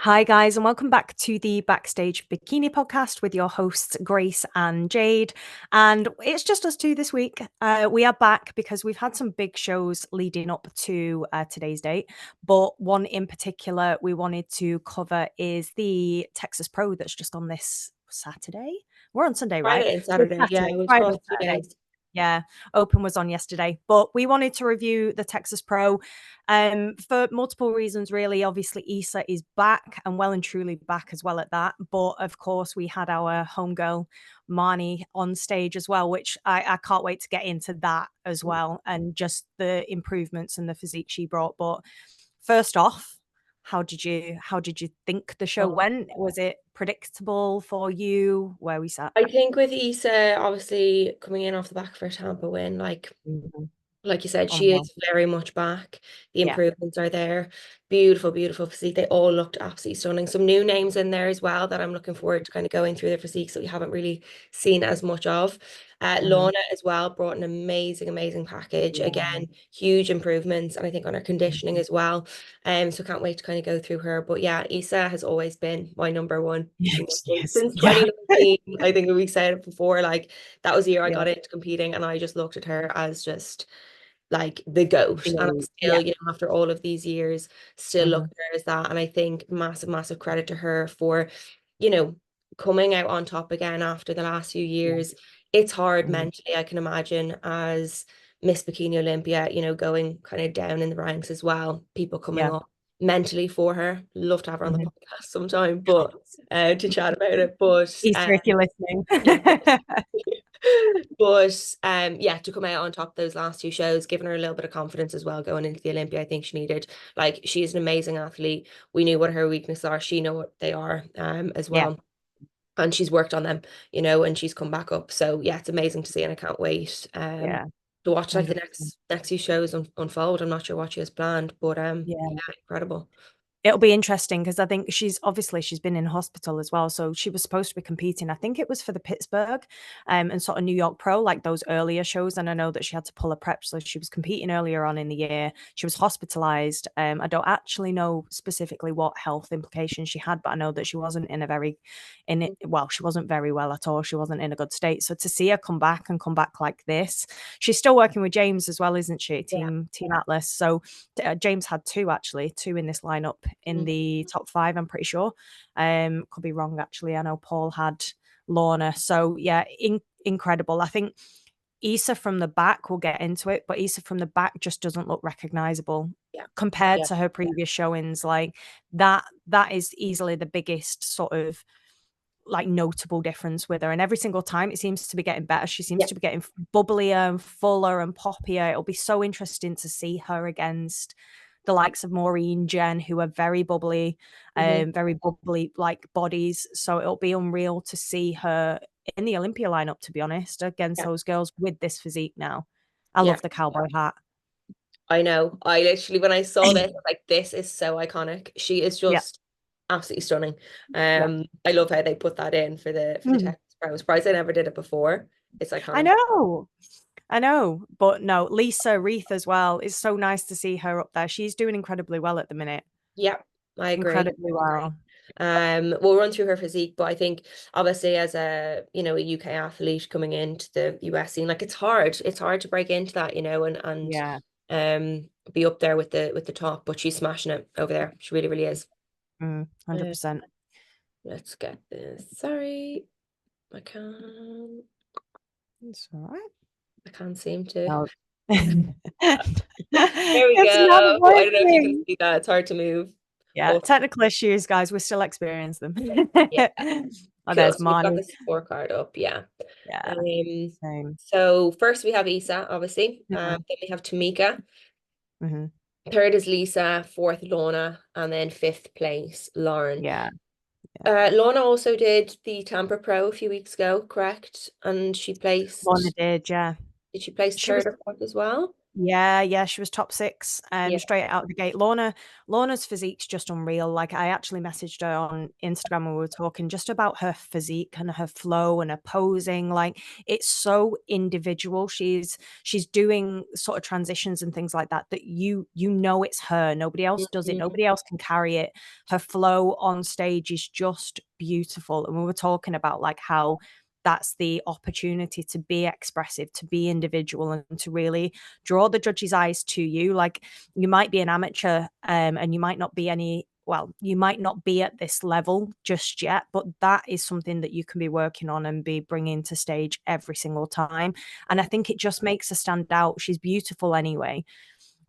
Hi, guys, and welcome back to the Backstage Bikini podcast with your hosts, Grace and Jade. And it's just us two this week. We are back because we've had some big shows leading up to today's date. But one in particular we wanted to cover is the Texas Pro that's just on this Saturday. We're on Sunday, right? Friday and So it's Saturday. Yeah, Saturday, it was Friday, across two Saturday. days. Yeah, Open was on yesterday, but we wanted to review the Texas Pro for multiple reasons, really. Obviously, Issa is back and well and truly back as well at that. But of course, we had our homegirl Marnie on stage as well, which I can't wait to get into that as well and just the improvements and the physique she brought. But first off, how did you think the show Oh. went? Was it predictable for you where we sat? I think with Issa, obviously coming in off the back of her Tampa win, Mhm. like you said, On she well. is very much back. The Yeah. improvements are there. Beautiful, beautiful physique. They all looked absolutely stunning. Some new names in there as well that I'm looking forward to kind of going through their physiques that we haven't really seen as much of. Mhm. Lorna as well brought an amazing, amazing package. Yeah. Again, huge improvements, and I think on her conditioning as well. So can't wait to kind of go through her. But yeah, Issa has always been my number one. Yes, yes. Since Yeah. 2019. I think we said it before, like that was the year I Yeah. got into competing, and I just looked at her as just like the goat. And I'm Yeah. still, after all of these years, still look Mhm. at her as that. And I think massive, massive credit to her for, you know, coming out on top again after the last few Yeah. years. It's hard Mhm. mentally, I can imagine, as Miss Bikini Olympia, going kind of down in the ranks as well, people coming Yeah. up mentally for her. Love to have her on the Mhm. podcast sometime, but to chat about it. But Easter, if you're listening. yeah, but yeah, to come out on top of those last two shows, giving her a little bit of confidence as well going into the Olympia, I think she needed. Like, she's an amazing athlete. We knew what her weaknesses are. She know what they are as Yeah. well. And she's worked on them, and she's come back up. So yeah, it's amazing to see, and I can't wait Yeah. to watch like the 100%. next few shows unfold. I'm not sure what she has planned, but Yeah. yeah, incredible. It'll be interesting because I think she's been in hospital as well. So she was supposed to be competing. I think it was for the Pittsburgh and sort of New York Pro, like those earlier shows. And I know that she had to pull a prep. So she was competing earlier on in the year. She was hospitalized. I don't actually know specifically what health implications she had, but I know that she wasn't she wasn't very well at all. She wasn't in a good state. So to see her come back and come back like this, she's still working with James as well, isn't she? Yeah. Team Atlas. So James had two in this lineup in Mhm. the top five, I'm pretty sure. Could be wrong actually. I know Paul had Lorna. So yeah, incredible. I think Issa from the back, we'll get into it, but Issa from the back just doesn't look recognizable Yeah. compared Yeah. to her previous showings. Like that is easily the biggest sort of like notable difference with her. And every single time it seems to be getting better. She seems Yeah. to be getting bubblier and fuller and poppier. It'll be so interesting to see her against the likes of Maureen, Jen, who are Mhm. very bubbly like bodies. So it'll be unreal to see her in the Olympia lineup, to be honest, against Yeah. those girls with this physique now. I Yeah. love the cowboy hat. I know. I literally, when I saw this, I was like, this is so iconic. She is Yeah. just absolutely stunning. Yeah. I love how they put that in for the Mm. Texas Pro. I was surprised they never did it before. It's I iconic. know. I know, but no, Lisa Reith as well. It's so nice to see her up there. She's doing incredibly well at the minute. Yeah, I agree. Incredibly well. We'll run through her physique, but I think obviously as a UK athlete coming into the US scene, like it's hard to break into that, and Yeah. be up there with the top, but she's smashing it over there. She really, really is. Uh, 100%. let's get this. Sorry, I can't. It's all right. I can't seem to. No. There we It's go. not I don't know if you can working. see that. It's hard to move. Yeah, Oh, technical issues, guys. We still experience them. yeah. Oh, Cool. there's So we've got Marnie. the scorecard up. Yeah. Yeah, Um, same. so first we have Isa, obviously. Mhm, Then we have Tamika. mhm. Third is Lisa. Fourth, Lorna. And then fifth place, Lauren. Yeah, Lorna also did the Tampa Pro a few weeks ago, correct? And she Lorna placed, did. Yeah, did she place she was. third or fourth as well? Yeah, she was top 6, Yeah. straight out of the gate. Lorna's physique's just unreal. Like, I actually messaged her on Instagram when we were talking just about her physique and her flow and her posing. Like, it's so individual. She's doing sort of transitions and things like that you know it's her. Nobody else does it. Mhm. Nobody else can carry it. Her flow on stage is just beautiful. And we were talking about like how that's the opportunity to be expressive, to be individual, and to really draw the judge's eyes to you. Like, you might be an amateur, and you might not be you might not be at this level just yet, but that is something that you can be working on and be bringing to stage every single time. And I think it just makes her stand out. She's beautiful anyway,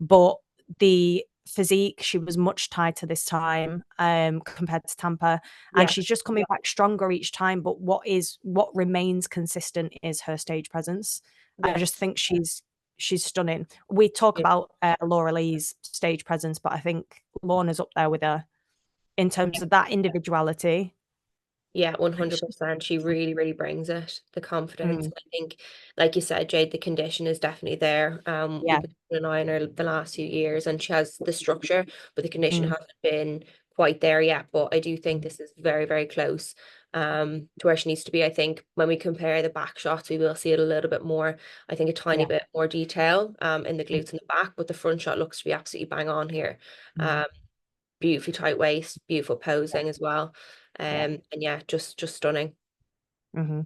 but the physique, she was much tighter this time, compared to Tampa, and Yeah. she's just coming back stronger each time. But what remains consistent is her stage presence. I Yeah. just think she's stunning. We talk Yeah. about Laura Lee's stage presence, but I think Lorna's up there with her in terms of that individuality. Yeah, I think she's 100%. She really, really brings it, the confidence. mm, I think, like you said, Jade, the condition is definitely there. yeah. We've been keeping an eye on her the last few years, and she has the structure, but the condition Mm, hasn't been quite there yet. But I do think mm, this is very, very close to where she needs to be. I think when we compare the back shots, we will see it a little bit more. I think a tiny yeah. bit more detail in the Mm, glutes and the back, but the front shot looks to be absolutely bang on here. mm, Um, Beautifully tight waist, beautiful yeah. posing as well. Yeah. And yeah, just stunning. Hmm.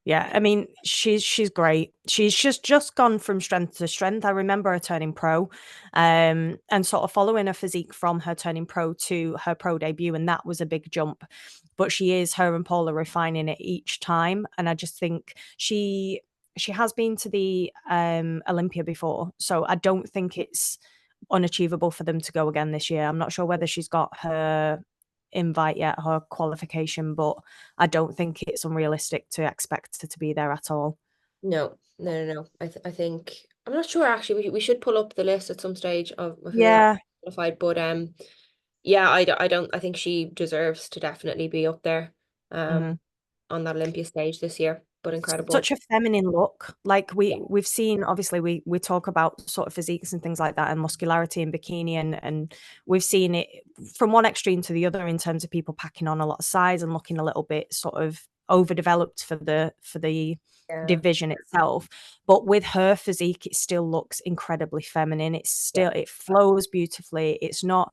Yeah, I mean, she's great. She's just gone from strength to strength. I remember her turning pro, and sort of following her physique from her turning pro to her pro debut, and that was a big jump. But her and Paul are refining it each time, and I just think she has been to the Olympia before, so I don't think it's unachievable for them to go again this year. I'm not sure whether she's got her invite yet, her qualification, but I don't think it's unrealistic to expect her to be there at all. No, no, no, no. I think I'm not sure actually. We should pull up the list at some stage of who are Yeah. qualified, but yeah, I don't I think she deserves to definitely be up there Mhm. on that Olympia stage this year. But incredible. Such a feminine look. Like, Yeah, we've seen, obviously we talk about sort of physiques and things like that and muscularity in bikini, and we've seen it from one extreme to the other in terms of people packing on a lot of size and looking a little bit sort of overdeveloped for the yeah, division itself. But with her physique, it still looks incredibly feminine. yeah, It flows beautifully. It's not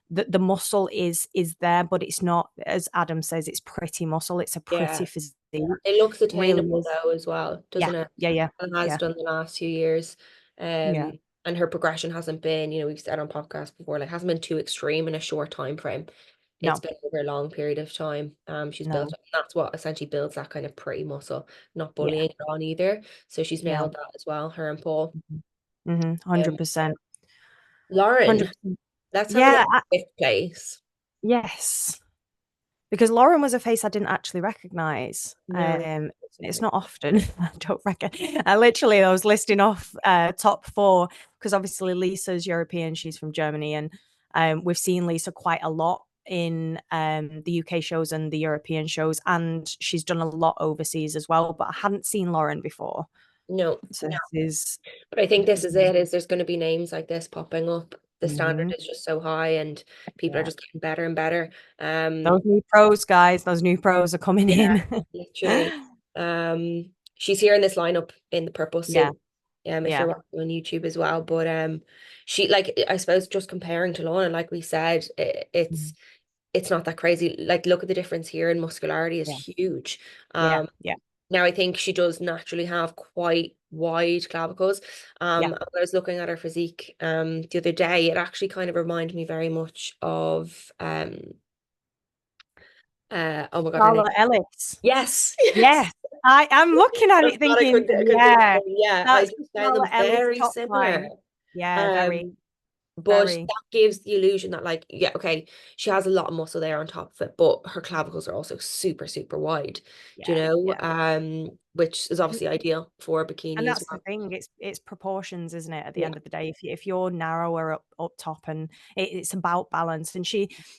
the muscle is there, but it's not, as Adam says, it's pretty muscle. It's a yeah. pretty physique. It looks Really attainable is. though as well, Yeah, doesn't it? yeah, yeah, And has yeah, done the last few years. yeah. And her progression hasn't been, we've said on podcasts before, like hasn't been too extreme in a short time frame. It's No, been over a long period of time. She's built no, up. And that's what essentially builds that kind of pretty muscle, not yeah, bullying it on either. So she's yeah. nailed that as well, her and Paul. Mhm, Um, 100%, Lauren, 100%. let's have a look Yeah, at fifth place. yes, because Lauren was a face I didn't actually recognize. No. It's not often I don't reckon. I was listing off top 4 because obviously Lisa's European, she's from Germany, and we've seen Lisa quite a lot in the UK shows and the European shows, and she's done a lot overseas as well. But I hadn't seen Lauren before, No. so this But I think this is is it, is there's going to be names like this popping up. The standard mhm, is just so high and people are yeah. just getting better and better. Those new pros, guys, those new pros are coming Yeah, in. literally. She's here in this lineup in the purple Yeah, suit. If yeah, you're watching on YouTube as well. But she like I suppose just comparing to Lorna, like we said, mhm, it's not that crazy. Like look at the difference here in muscularity is yeah, huge. yeah, yeah, Now I think she does naturally have quite wide clavicles. yeah. When I was looking at her physique the other day, it actually kind of reminded me very much of oh my God, her name. Charlotte Ellis. Yes, Yes, yes. I am looking at I it thought thinking, I couldn't think of yeah, it. Yeah, I that's just found them Charlotte Ellis very top similar. line. Yeah, very, Um, but very. that gives the illusion that, like, yeah, okay, she has a lot of muscle there on top of it, but her clavicles are also super, super wide, do you Yeah, know? yeah. Which is obviously ideal for a And bikini as that's the well. thing. It's proportions, isn't it? At the Yeah, end of the day, if you're narrower up top, and it's about balance. And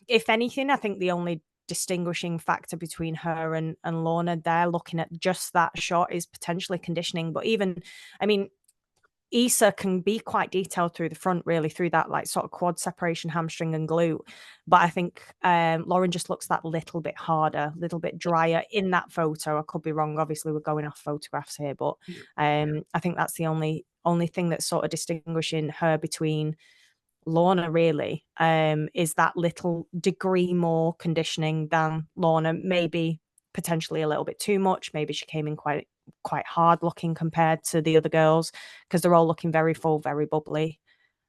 if anything, I think the only distinguishing factor between her and Lorna, there looking at just that shot, is potentially conditioning. But even, I mean, Issa can be quite detailed through the front, really, through that like sort of quad separation, hamstring and glute. But I think Lauren just looks that little bit harder, a little bit drier in that photo. I could be wrong. Obviously, we're going off photographs here, but I think that's the only thing that's sort of distinguishing her between Lorna, really, is that little degree more conditioning than Lorna. Maybe potentially a little bit too much. Maybe she came in quite hard looking compared to the other girls, because they're all looking very full, very bubbly.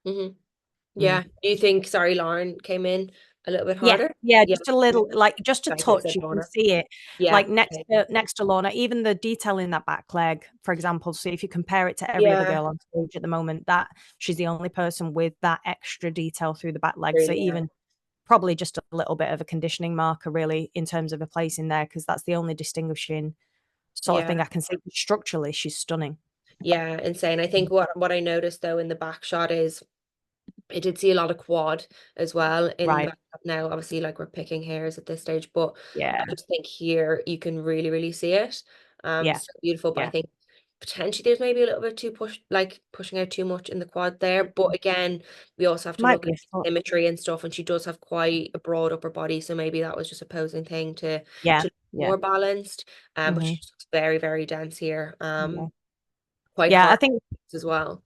Mm-hmm. Mm. Yeah. Do you think, sorry, Lauren came in a little bit Yeah, harder? yeah, Yeah. just a little, like just a Like I said, touch. You can Lorna. see it, Yeah. like next to Lorna. Even the detail in that back leg, for example. So if you compare it to every other Yeah. girl on stage at the moment, that she's the only person with that extra detail through the back leg. So Really, yeah. even probably just a little bit of a conditioning marker, really, in terms of a place in there, because that's the only distinguishing sort of Yeah. thing I can see. Structurally, she's stunning. Yeah. Insane. I think what I noticed though in the back shot is I did see a lot of quad as well in the Right. back. Now, obviously, like we're picking hairs at this stage, but Yeah. I just think here you can really, really see it. Yeah. So beautiful. But I Yeah. think potentially there's maybe a little bit too pushing out too much in the quad there. But again, we also have to Might look be at a foot. symmetry and stuff, and she does have quite a broad upper body, so maybe that was just a posing thing Yeah. to Yeah. more balanced. But Hmm. she's very, very dense here. Yeah. Quite Yeah. I hard think. as well.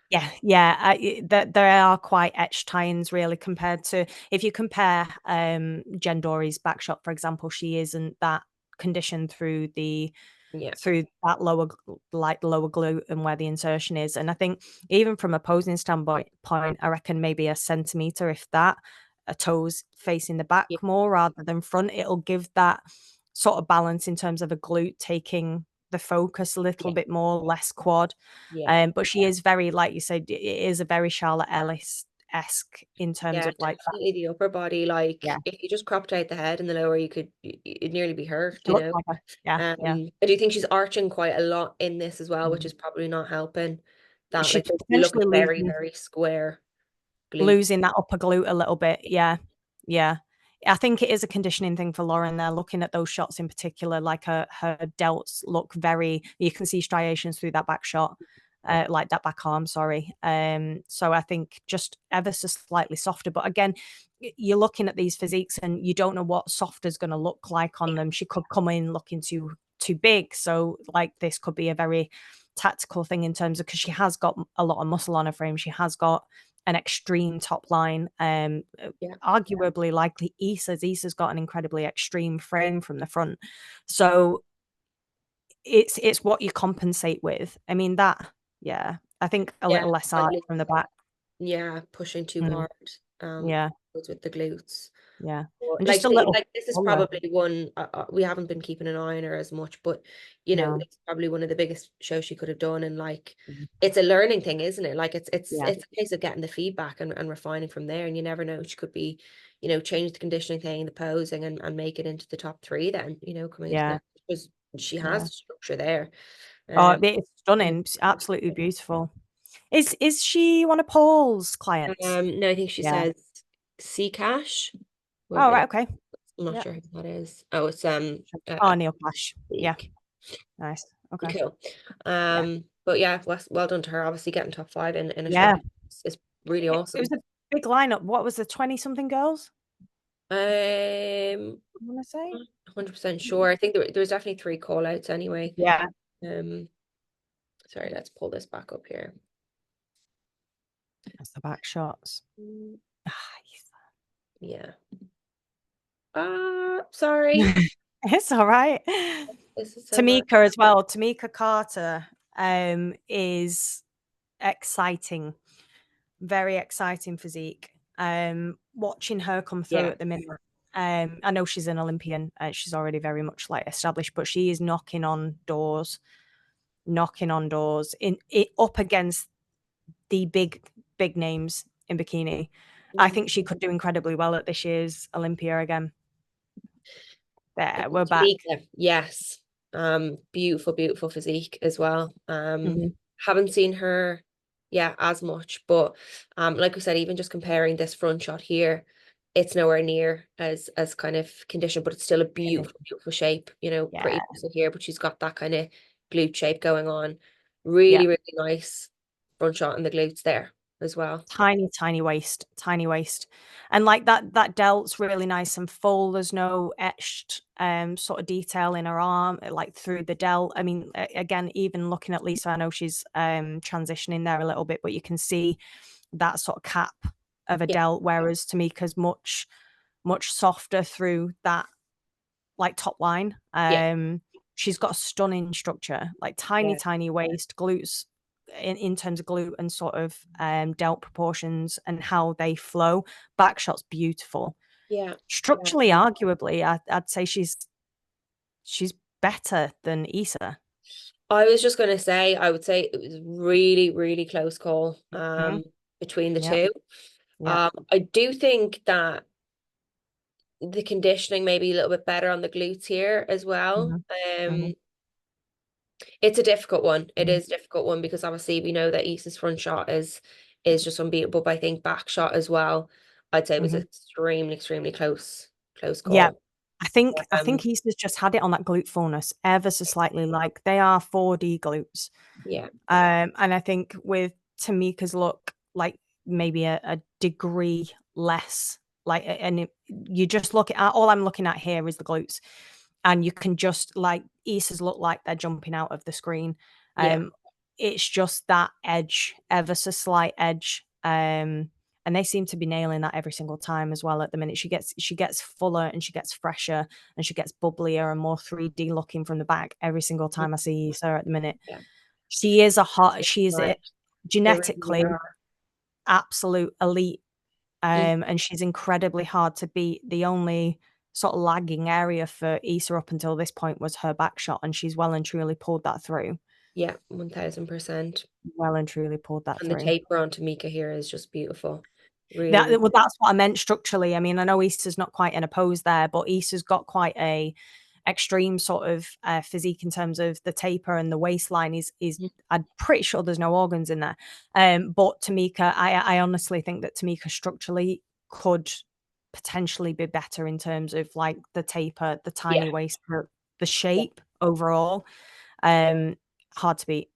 Yeah, yeah, that there are quite etched tie-ins, really, compared to if you compare Jen Dory's back shot, for example. She isn't that conditioned Yeah. through that like lower glute and where the insertion is. And I think even from a posing standpoint, I reckon maybe a centimeter, if that, a toes facing the back Yeah. more rather than front, it'll give that sort of balance in terms of a glute taking the focus a little Yeah. bit more, less quad. Yeah. But she is very, like you said, it is a very Charlotte Ellis-esque in terms Yeah, of like that. definitely the upper body. Like Yeah, if you just cropped out the head and the lower, it'd nearly be hurt, she looks like her. Yeah, yeah. I do think she's arching quite a lot in this as well, which Mhm. is probably not helping. That She's like you look potentially very, very square glutes. losing that upper glute a little bit. Yeah. Yeah. I think it is a conditioning thing for Lauren there, looking at those shots in particular, like her delts look very, you can see striations through that back shot, like that back arm, sorry. So I think just ever so slightly softer. But again, you're looking at these physiques and you don't know what soft is going to look like on them. She could come in looking too big. So like this could be a very tactical thing in terms of, because she has got a lot of muscle on her frame. She has got an extreme top line. Yeah, Arguably, likely Issa's got an incredibly extreme frame from the front. So it's what you compensate with. I mean that, yeah. I think a yeah, little less like arch from the back. yeah, pushing too Mm, hard. yeah, Goes with the glutes. yeah, Or, and just a little like this is fuller. probably one we haven't been keeping an eye on her as much, but No, it's probably one of the biggest shows she could have done, and like mm, it's a learning thing, isn't it? Like yeah, it's a case of getting the feedback and refining from there, and you never know, she could be, change the conditioning thing, the posing, and make it into the top three then, coming into yeah, next, because she has yeah. the structure there. Oh, Um, it's stunning. It's absolutely beautiful. Is she one of Paul's clients? no, I think she Yeah. says C Cash. Oh, right. Okay. I'm not Yeah. sure who that is. Oh, it's Oh, Neil Cash. Yeah. League. Nice. Okay. Cool. Yeah. But yeah, well done to her. Obviously, getting top five in a show Yeah. like this is really It was awesome. a big lineup. What was the 20 something girls? Um, I want to say. 100% sure. I think there was definitely three call outs anyway. Yeah. Um, sorry, let's pull this back up here. That's the back shots. Mm, Ah, Yeah. Sorry. it's all right. This is so bad. Tamika as well. Tamika Carter is exciting. Very exciting physique. Watching her come through Yeah. at the minute. I know she's an Olympian. She's already very much like established, but she is knocking on doors in it up against the big names in bikini. I Mhm. think she could do incredibly well at this year's Olympia again. I There, think we're back. Tamika, yes. Beautiful, beautiful physique as well. Mhm. Haven't seen her, yeah, as much, but like we said, even just comparing this front shot here, it's nowhere near as kind of conditioned, but it's still a beautiful, beautiful shape. Yeah, Pretty muscle here, but she's got that kind of glute shape going on. yeah, Really, really nice. front shot and the glutes there as well. Tiny waist, tiny waist. And like that delt's really nice and full. There's no etched sort of detail in her arm, like through the delt. I mean, again, even looking at Lisa, I know she's transitioning there a little bit, but you can see that sort of cap of a Yeah, delt, whereas Tamika's much softer through that like top line. yeah, She's got a stunning structure, like yeah, tiny waist, glutes in terms of glute and sort of delt proportions and how they flow. Back shot's beautiful. yeah. Structurally, arguably, I'd say she's better than Issa. I was just going to say, I would say it was really, really close call Mhm. between the Yep, two. yep. I do think that the conditioning may be a little bit better on the glutes here as well. Mhm, Um, mhm, it's a difficult one. It mhm, is a difficult one because obviously we know that Issa's front shot is just unbeatable, but I think back shot as well, I'd say it was mhm. extremely, extremely close Yeah, call. I think Um, Issa's just had it on that glute fullness ever so slightly. Like they are 4D glutes. yeah, And I think with Tamika's look, like maybe a degree less, like, you just look at all I'm looking at here is the glutes, and you can just like Issa's look like they're jumping out of the screen. yeah, Um, it's just that edge, ever so slight edge. And they seem to be nailing that every single time as well at the minute. She gets fuller and she gets fresher and she gets bubblier and more 3D looking from the back every single time I see Issa at the minute. yeah. She is Right. They really genetically are. absolute elite, Mm, and she's incredibly hard to beat. The only sort of lagging area for Issa up until this point was her back shot, and she's well and truly pulled that through. yeah, 1000%. Well and truly pulled that And the through. taper on Tamika here is just beautiful. Really, That really. well, that's what I meant structurally. I mean, I know Issa's not quite in a pose there, but Issa's got quite a extreme sort of physique in terms of the taper and the waistline is Mm, I'm pretty sure there's no organs in there. But Tamika, I honestly think that Tamika structurally could potentially be better in terms of like the taper, the yeah, tiny waist, the yeah, shape overall. Um, hard to beat.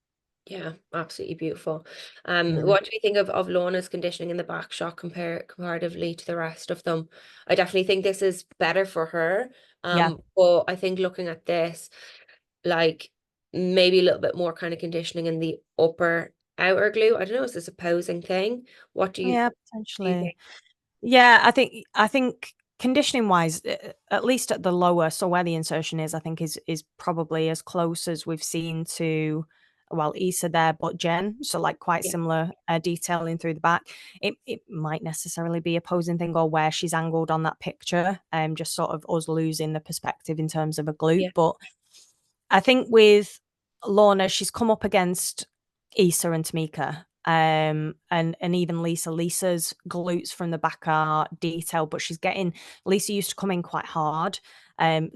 yeah, absolutely beautiful. Mhm. What do we think of Lorna's conditioning in the back shot comparatively to the rest of them? I definitely think this is better for her. Yeah. But I think looking at this, like maybe a little bit more kind of conditioning in the upper outer glute. I don't know, is this a posing thing? What Yeah, do you potentially. think? Yeah, I think conditioning wise, at least at the lower, so where the insertion is, I think is probably as close as we've seen to, well, Issa there, but Jen. So like quite Yeah, similar detailing through the back. It might necessarily be a posing thing or where she's angled on that picture, just sort of us losing the perspective in terms of a glute. yeah, But I think with Lorna, she's come up against Issa and Tamika. And even Lisa. Lisa's glutes from the back are detailed, but Lisa used to come in quite hard.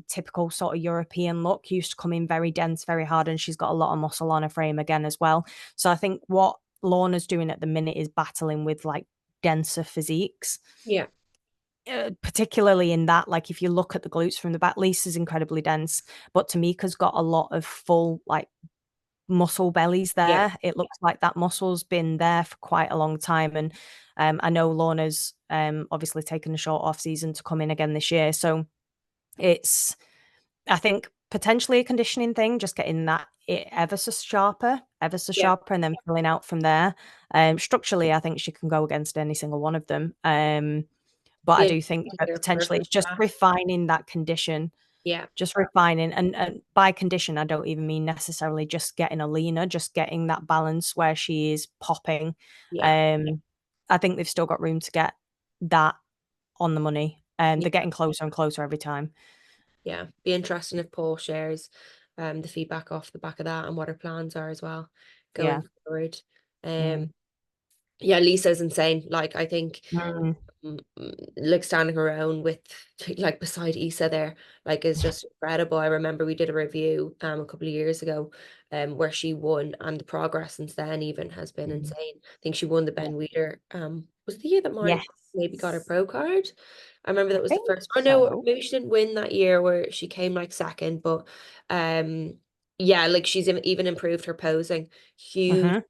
Typical sort of European look, used to come in very dense, very hard, and she's got a lot of muscle on her frame again as well. So I think what Lorna's doing at the minute is battling with like denser physiques. yeah, Particularly in that, like if you look at the glutes from the back, Lisa's incredibly dense, but Tamika's got a lot of full like muscle bellies yeah, there. It looks like that muscle's been there for quite a long time. And I know Lorna's obviously taken a short off season to come in again this year. So it's, I think, potentially a conditioning thing, just getting that ever so yeah. sharper, and then filling out from there. Structurally, I think she can go against any single one of them. But I Be do think interesting to that hear her potentially it's just feedback. refining that condition, Yeah, just refining. And by condition, I don't even mean necessarily just getting a leaner, just getting that balance where she is popping. yeah, Um, I think they've still got room to get that on the money. And yeah, they're getting closer and closer every time. yeah. Be interesting if Paul shares the feedback off the back of that and what her plans are as well Yeah. going forward. Um, Mm. yeah, Lisa's insane. Like I think Mm. like standing her own with like beside Issa there, like is just incredible. I remember we did a review a couple of years ago where she won, and the progress since then even has been Mhm. insane. I think she won the Yeah. Ben Weider was it the year that Mari Yes. maybe got her pro card. I remember I that was the think first, or no, so. maybe she didn't win that year where she came like second, but um yeah, like she's even improved her posing. Huge Mhm.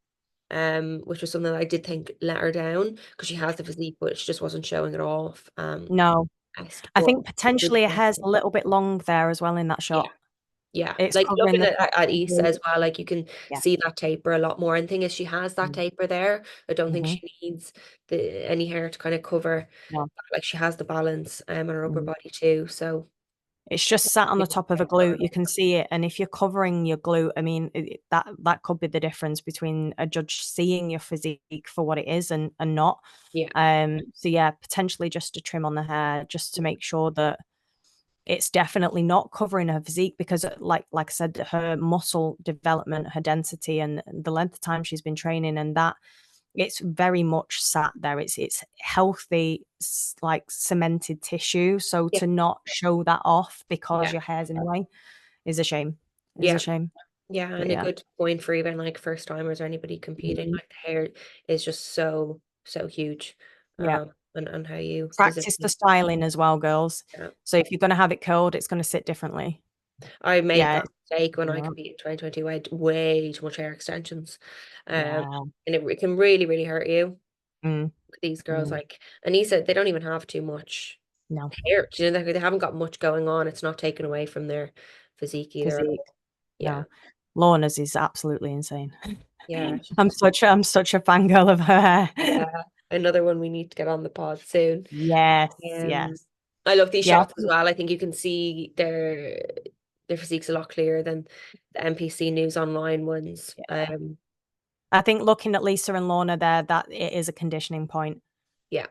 which was something that I did think let her down because she has the physique, but she just wasn't showing it off. No. I But think potentially her hair's a little bit long there as well in that yeah, shot. yeah. It's Like covering looking the top at of the Issa glute. as well, like you can Yeah. see that taper a lot more. And the thing is, she has that taper there. I don't think Mm-hmm. she needs any hair to kind of cover. No. Like she has the balance on her upper Mm. body too. So It's just sat on the top of a glute. You can see it, and if you're covering your glute, I mean, that could be the difference between a judge seeing your physique for what it is and not. yeah, So yeah, potentially just a trim on the hair, just to make sure that it's definitely not covering her physique, because like I said, her muscle development, her density, and the length of time she's been training, and that it's very much sat there. It's healthy, like cemented tissue. So yeah, to not show that off because yeah, your hair's in the way is a shame. Is a yeah. shame. Yeah, But and a yeah. good point for even like first timers or anybody competing. Mhm. Like the hair is just so huge, Yeah. and how you Practice the position. styling as well, girls. Yeah. So if you're going to have it curled, it's going to sit differently. I made Yeah. that mistake when I Yeah. competed in 2020. I had way too much hair extensions, Yeah. and it can really hurt you. Mm, These girls, mm, like Anissa, they don't even have too much no. hair. Do you know, they haven't got much going on. It's not taken away from their physique either. Physique. Yeah, No. Lorna's is absolutely insane. yeah, I'm such a fangirl of her hair. yeah. Another one we need to get on the pod soon. Yes, Um, yes. I love these Yeah, shots as well. I think you can see their physique's a lot clearer than the NPC News Online ones. yeah. I think looking at Lisa and Lorna there, that it is a conditioning point. Yeah,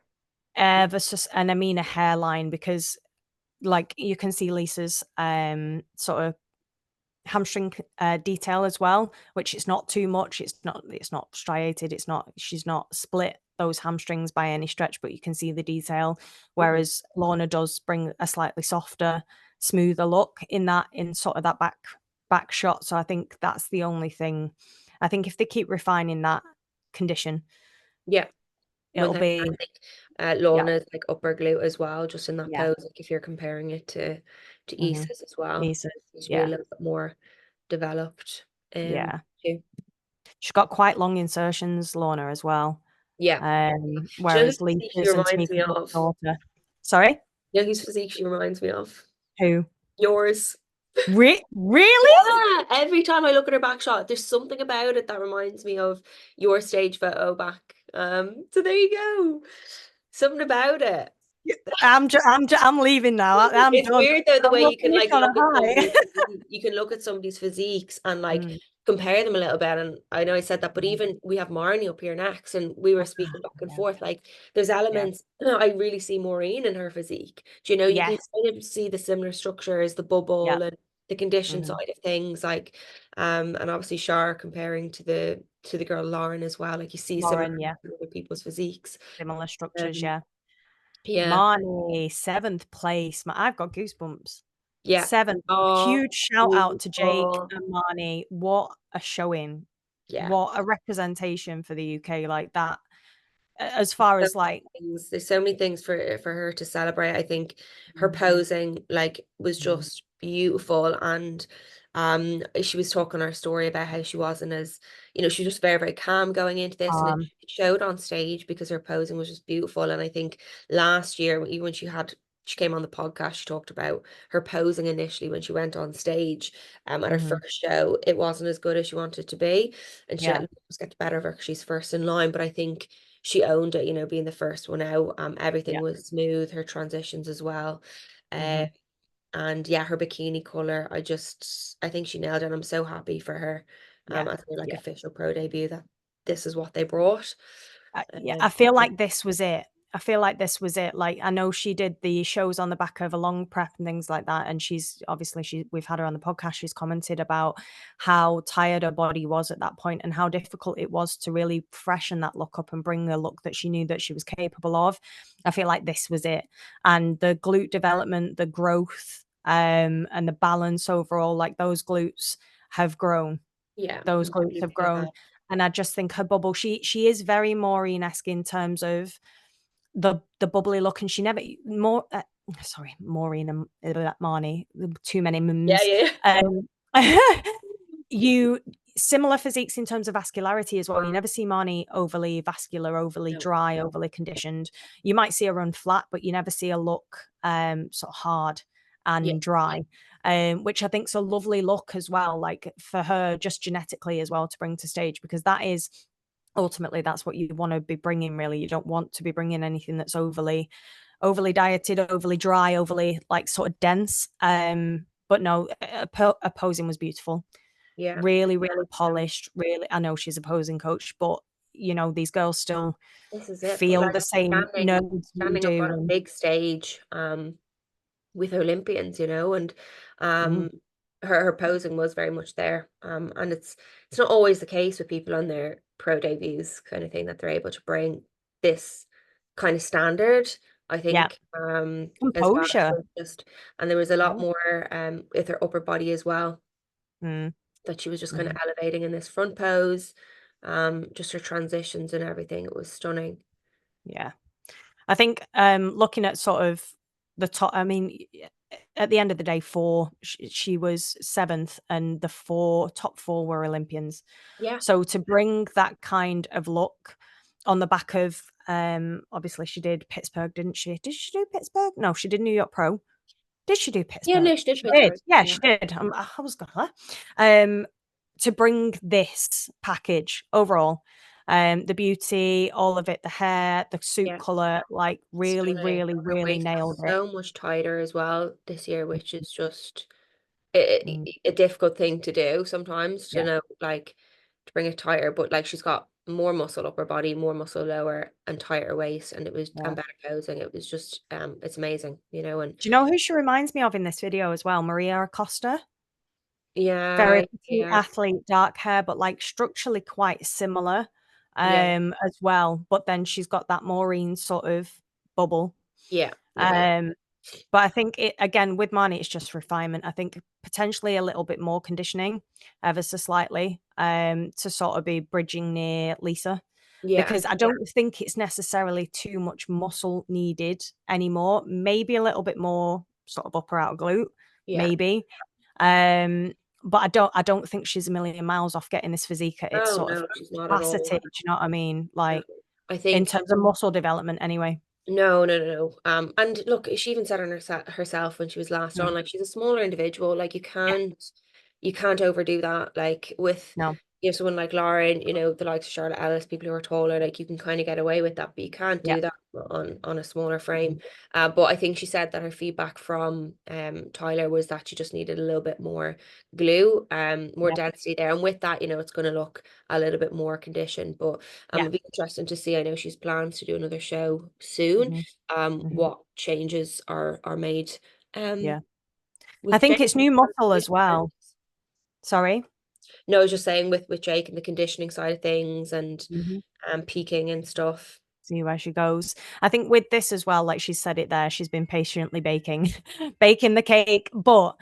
Versus, and I mean a hairline, because like you can see Lisa's sort of hamstring detail as well, which it's not too much. It's not striated. She's not split those hamstrings by any stretch, but you can see the detail. mhm. Whereas Lorna does bring a slightly softer, smoother look in sort of that back shot. So I think that's the only thing. I think if they keep refining that condition, Yeah, it'll 1,000. be I think yeah, Lorna's like upper glute as well, just in that yeah. pose. Like if you're comparing it to Mm-hmm. Issa's as well, Lisa, it to be a yeah, little bit more developed. yeah. Too. She's got quite long insertions, Lorna, as well. Yeah. Do you know whose Whereas physique she Lisa's and reminds me Tamika's of? daughter. Sorry? You know whose physique she reminds me of? Who? Yours. Really? Yeah, every time I look at her back shot, there's something about it that reminds me of your stage photo back. So there you go. Something about it. I'm leaving now. I'm It's done. weird though the I'm way gonna you can finish like on a look at high. somebody's you can look at somebody's physiques and like Mm, compare them a little bit. And I know I said that, but yeah. even we have Marnie up here next, and we were Oh speaking God, back and yeah, forth. Like there's yeah. elements I really see Maureen in her physique. Do you know you can Yes. kind of see the similar structures, the Yeah. bubble and the condition Hmm. side of things, like and obviously Shar comparing to the girl Lauren as well. Like you see similar Lauren, yeah. in other people's physiques. Similar structures, Um, yeah. yeah, Marnie, seventh place. I've got goosebumps. yeah. Seventh. Oh, Huge shout out to Jake beautiful. and Marnie. What a showing. Yeah. What a representation for the UK, like that. As far So as like, many things. There's so many things for her to celebrate. I think her mm, posing like was mm, just beautiful, and she was talking her story about how she wasn't as she was just very calm going into this, and it um, showed on stage because her posing was just beautiful. And I think last year, even when she came on the podcast, she talked about her posing initially when she went on stage at her mhm, first show. It wasn't as good as she wanted it to be, and she yeah, let it get the better of her because she's first in line. But I think she owned it, being the first one out. Everything yeah, was smooth, her transitions as well. Uh, mhm, and yeah, her bikini color, I think she nailed it. And I'm so happy for her yeah, as her like yeah. official pro debut that this is what they brought. Yeah, Uh, I feel like this was it. I feel like this was it. Like, I know she did the shows on the back of a long prep and things like that, and she's obviously we've had her on the podcast. She's commented about how tired her body was at that point and how difficult it was to really freshen that look up and bring the look that she knew that she was capable of. I feel like this was it, and the glute development, the growth, and the balance overall. Like those glutes have grown, yeah, those you glutes really have feel that. grown. And I just think her bubble, she is very Maureen-esque in terms of the bubbly look, and she never more sorry, Maureen and Marnie, too many Yeah, mums. yeah, Um, you similar physiques in terms of vascularity as well. You never see Marnie overly vascular, overly No. dry, overly conditioned. You might see her run flat, but you never see her look sort of hard Yeah. and dry, which I think is a lovely look as well, like for her just genetically as well to bring to stage, because that is ultimately that's what you want to be bringing. Really, you don't want to be bringing anything that's overly dieted, overly dry, overly like sort of dense. But no, opposing was beautiful. Yeah. Really, really polished. Really, I know she's a posing coach, but you know these girls still This is it. But feel like the same nerves you standing up on do. a And big stage, with Olympians, and mm, um her posing was very much there. And it's not always the case with people on their pro debuts kind of thing that they're able to bring this kind of standard. I yeah, think as well. composure. So just and there was a lot Yeah. more with her upper body as well, Mm, that she was just kind of mhm. elevating in this front pose. Just her transitions and everything. It was stunning. Yeah. I think looking at sort of the top, I mean, at the end of the day, she was seventh, and the top four were Olympians. Yeah. So to bring that kind of look on the back of, obviously she did Pittsburgh, didn't she? Did she do Pittsburgh? No, she did New York Pro. Did she do Yeah, Pittsburgh? no, she did She did. Pittsburgh. Yeah, Yeah. she did. I was gonna. To bring this package overall, the beauty, all of it, the hair, the suit Yeah. color, like really, Stunning. really, Her really waist nailed is it. so much tighter as well this year, which is just a, Mm, a difficult thing to do sometimes, to yeah, know, like, to bring it tighter. But like she's got more muscle upper body, more muscle lower, and tighter waist, and it was yeah. and better posing. It was just it's amazing, and Do you know who she reminds me of in this video as well? Maria Acosta. Very yeah, petite yeah, athlete, dark hair, but like structurally quite similar, yeah, as well. But then she's got that Maureen sort of bubble. yeah, yeah, Um, But I think it again with Marnie, it's just refinement. I think potentially a little bit more conditioning, ever so slightly, to sort of be bridging near Lisa, yeah, because I don't think it's necessarily too much muscle needed anymore. Maybe a little bit more sort of upper outer glute, yeah. maybe. Um, but I don't think she's a million miles off getting this physique at its Oh sort of no, she's not at all. capacity. Do you know what I mean? No. Like I in think terms of muscle development, anyway. no, no, no, no. And look, she even said on herself when she was last Mm, on, like she's a smaller individual. Like yeah, you can't overdo that. Like with no. someone like Lauren, the likes of Charlotte Ellis, people who are taller, like you can kind of get away with that, but you can't Yeah. do that on a smaller frame. Mhm. But I think she said that her feedback from Tyler was that she just needed a little bit more glue, more Yeah. density there, and with that, it's going to look a little bit more conditioned. But Yeah. it'd be interesting to see. I know she's plans to do another show soon. Mhm. Mhm. What changes are made Yeah. um I with think Jake. it's new muscle as well. Sorry? No, I was just saying with Jake and the conditioning side of things, and Mhm. peaking and stuff. See where she goes. I think with this as well, like she said it there, she's been patiently baking, baking the cake. But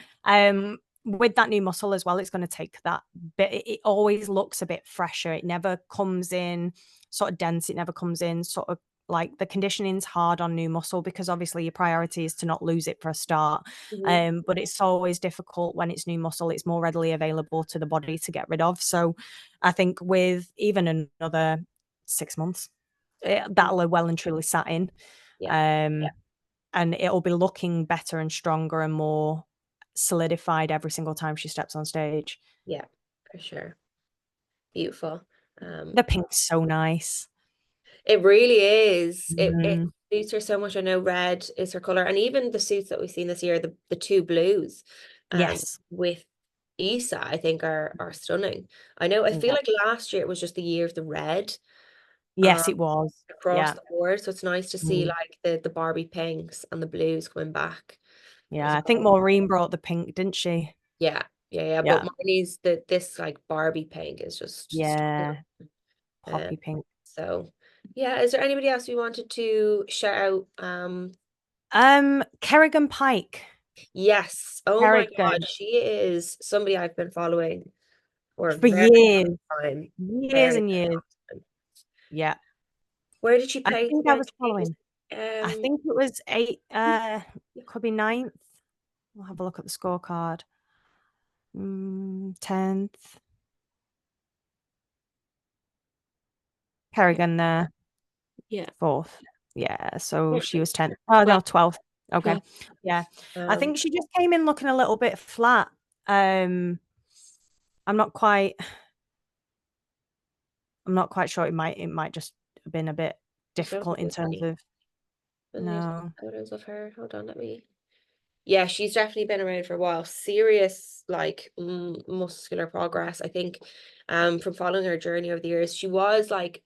with that new muscle as well, it's going to take that bit. It always looks a bit fresher. It never comes in sort of dense. It never comes in sort of like the conditioning's hard on new muscle because obviously your priority is to not lose it for a start. Hmm. But it's always difficult when it's new muscle. It's more readily available to the body to get rid of. So I think with even another 6 months that'll have well and truly sat in. Yeah, Yeah. And it'll be looking better and stronger and more solidified every single time she steps on stage. yeah, for sure. Beautiful. Um, The pink's so nice. it really is. It Mm, suits her so much. I know red is her color, and even the suits that we've seen this year, the two blues, yes. with Issa, I think are stunning. I know. I feel Yeah. like last year it was just the year of the red, um, Yes, it was. across Yeah. the board. So it's nice to see Mm, like the Barbie pinks and the blues coming back as yeah. I think well. Maureen brought the pink, didn't she? Yeah, yeah, yeah. But Yeah. Marnie's this like Barbie pink is just stunning. Yeah. Um, Poppy pink. so yeah, is there anybody else we wanted to shout out? Kerrigan Pike. Yes. Oh my God, Kerrigan. she is somebody I've been following for a For very years. long time. Years Very, and very years. long time. Yeah. Where did she I place think I again? was following. I Um, think it was could be ninth. We'll have a look at the scorecard. 10th. Kerrigan, Yeah. 4th. Yeah, so she was 10th. Oh, Well, no, 12th. Okay. 12. Yeah. I Um, think she just came in looking a little bit flat. I'm not quite sure. It might just have been a bit I don't difficult think in there's terms of any no. photos of her. Hold on, let me. Yeah, she's definitely been around for a while. Serious, like muscular progress. I think, from following her journey over the years, she was like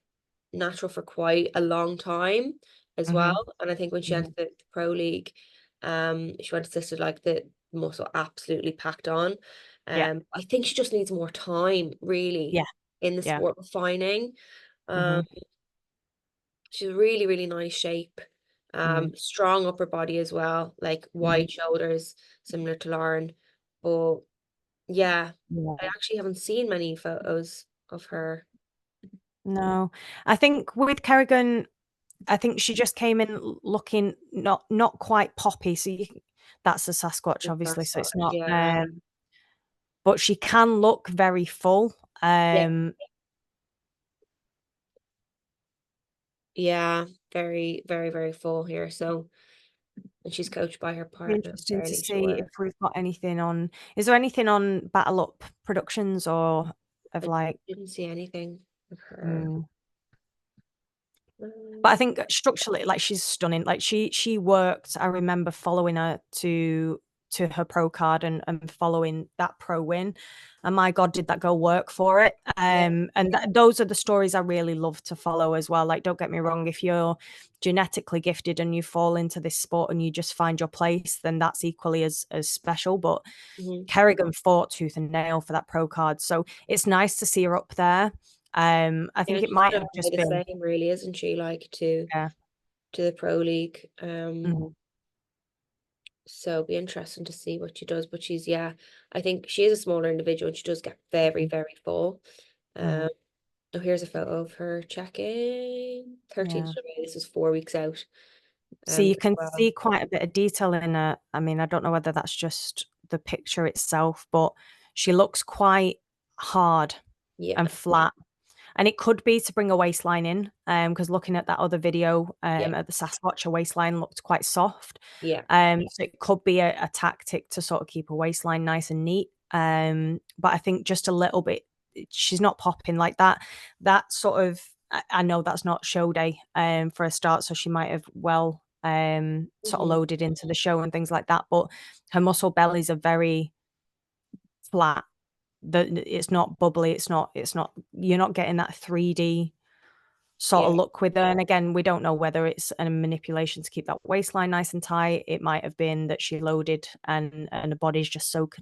natural for quite a long time as well. Hmm. And I think when she Hmm. entered the Pro League, she went assisted like the muscle absolutely packed on. Yeah. I think she just needs more time, really, Yeah. in the Yeah. sport refining. Um, Hmm. she's a really, really nice shape. Hmm. Strong upper body as well, like Hmm. wide shoulders, similar to Lauren. But yeah, I Yeah. actually haven't seen many photos of her. No. I think with Kerrigan, I think she just came in looking not quite poppy. So that's a Sasquatch, If obviously. that's So what, it's not. yeah, But she can look very full. yeah, yeah, very, very, very full here. So, and she's coached by her Be partner, I'm interesting to fairly see if sure. we've got anything on. Is there anything on Battle Up Productions or of I like? didn't see anything of her. Mm. But I Um, think structurally, like she's stunning. Like she worked. I remember following her to her pro card and following that pro win. And my God, did that girl work for it? yeah, And those are the stories I really love to follow as well. Like, don't get me wrong, if you're genetically gifted and you fall into this sport and you just find your place, then that's equally as special. But mhm. Kerrigan fought tooth and nail for that pro card, so it's nice to see her up there. I Yeah, think and it she's might gonna have apply just the been same, really, isn't she? Like yeah. to the Pro League. Mhm. So it'll be interesting to see what she does. But she's, yeah, I think she is a smaller individual and she does get very, Mhm. very full. Um, Mhm. oh, here's a photo of her checking 13th Yeah. of May. This is 4 weeks out. So you As can well. see quite a bit of detail in her. I mean, I don't know whether that's just the picture itself, but she looks quite hard Yeah, and flat. And it could be to bring a waistline in, because looking at that other video, yeah, at the Sasquatch, a waistline looked quite soft. yeah, So it could be a tactic to sort of keep a waistline nice and neat. But I think just a little bit, she's not popping like that. That sort of, I know that's not show day, for a start, so she might have well, sort of hmm, loaded into the show and things like that. But her muscle bellies are very flat. It's not bubbly. It's not. You're not getting that 3D sort yeah, of look with her. And again, we don't know whether it's a manipulation to keep that waistline nice and tight. It might have been that she loaded and the body's just soaked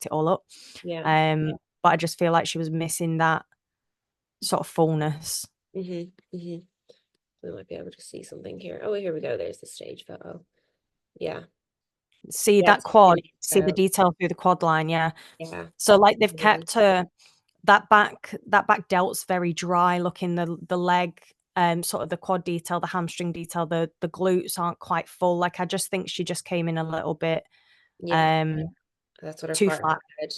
it all up. yeah. But I just feel like she was missing that sort of fullness. Hmm, hmm. We might be able to see something here. Oh, here we go. There's the stage photo. Yeah, See yeah, that it's really quad, nice see the photo. detail through the quad line, yeah. Yeah, So like they've it is. kept her that back delt's very dry looking, the leg, sort of the quad detail, the hamstring detail, the glutes aren't quite full. Like I just think she just came in a little bit Yeah, um that's what her too partner flat. said.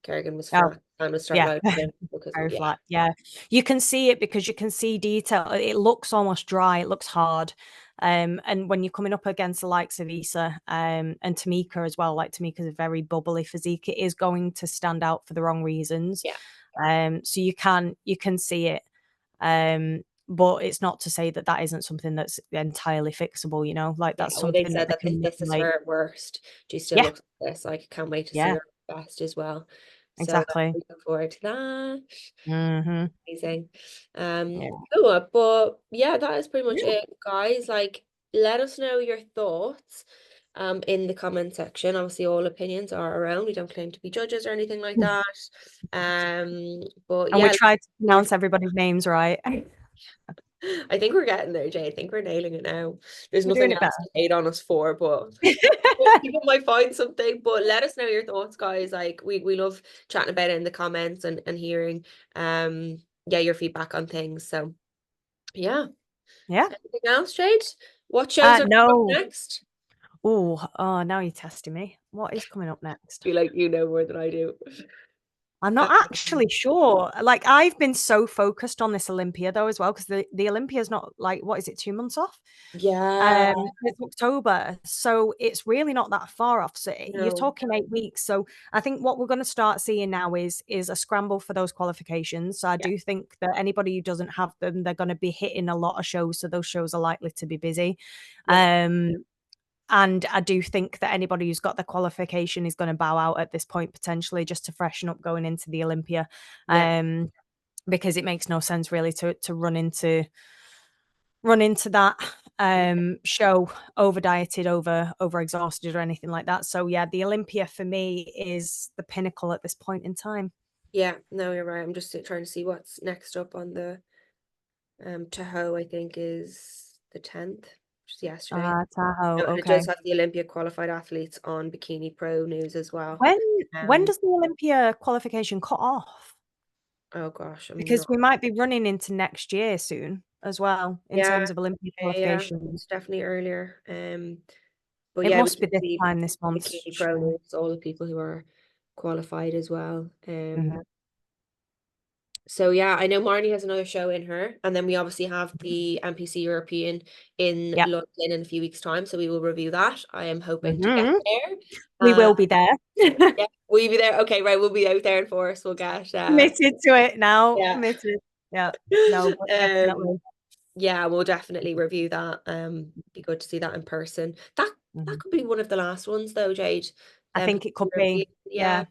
Kerrigan was Oh, flat and was starting yeah. loading in because of, Very yeah, flat. Yeah. You can see it because you can see detail. It looks almost dry. It looks hard. And when you're coming up against the likes of Issa, and Tamika as well, like Tamika's a very bubbly physique, it is going to stand out for the wrong reasons. yeah, So you can see it. But it's not to say that that isn't something that's entirely fixable, like yeah. that's Well, they something that said they that can this is manipulate. her worst. She still Yeah. looks like this. Like, I can't wait to see Yeah. her best as well. So Exactly. looking forward to that. Hmm. Amazing. Yeah. Cool. But yeah, that is pretty much Yeah. it, guys. Like, let us know your thoughts in the comment section. Obviously, all opinions are around. We don't claim to be judges or anything like that. But And we yeah, tried to your pronounce everybody's names right. I think we're getting there, Jay. I think we're nailing it now. There's We're doing nothing it else to hate on us for, but better. people might find something. But let us know your thoughts, guys. Like, we love chatting about it in the comments and hearing yeah, your feedback on things. So yeah. Yeah. Anything else, Jade? What shows are coming up No. next? Oh, now you're testing me. What is coming up next? Feel like you know more than I do. I'm not actually sure. Like, I've been so focused on this Olympia though as well, because the Olympia is not like, what is it, 2 months off? Yeah, It's October, so it's really not that far off. So you're no, talking 8 weeks. So I think what we're going to start seeing now is a scramble for those qualifications. So I yeah, do think that anybody who doesn't have them, they're going to be hitting a lot of shows. So those shows are likely to be busy. yeah, And I do think that anybody who's got the qualification is going to bow out at this point, potentially just to freshen up going into the Olympia. yeah, Because it makes no sense really to run into that show over dieted, over exhausted or anything like that. So yeah, the Olympia for me is the pinnacle at this point in time. yeah. No, you're right. I'm just trying to see what's next up on the Tahoe. I think is the 10th, which is yesterday. Tahoe, Oh, and it okay. does have the Olympia qualified athletes on Bikini Pro news as well. When Um, does the Olympia qualification cut off? oh gosh, I'm Because not. we might be running into next year soon as well in Yeah, terms of Olympia yeah, qualification. it's definitely earlier. But It yeah, we must can be this see time this month, Bikini Pro surely. news, all the people who are qualified as well. Mhm. So yeah, I know Marnie has another show in her, and then we obviously have the NPC European in Yep. London in a few weeks' time, so we will review that. I am hoping to get Mhm. there. We Uh, will be there. yeah, will you be there? Okay, right, we'll be out there in force. We'll get Committed to it now. yeah. Committed. Yeah. No, but Um, definitely. yeah, we'll definitely review that. Be good to see that in person. That Mhm. could be one of the last ones though, Jade. I think it could Review. be. Yeah. Yeah.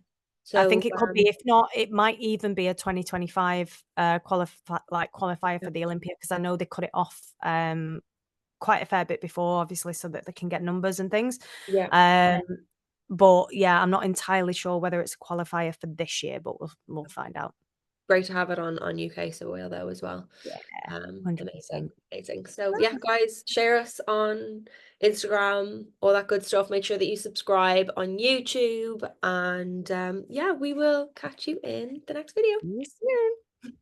I So think it could be. If not, it might even be a 2025 qualifier yeah, for the Olympia, because I know they cut it off quite a fair bit before, obviously, so that they can get numbers and things. yeah. Um, but yeah, I'm not entirely sure whether it's a qualifier for this year, but we'll find out. Great to have it on UK soil though as well. Yeah, 100%. Amazing, amazing. So yeah, guys, share us on Instagram, all that good stuff. Make sure that you subscribe on YouTube, and yeah, we will catch you in the next video. See you soon.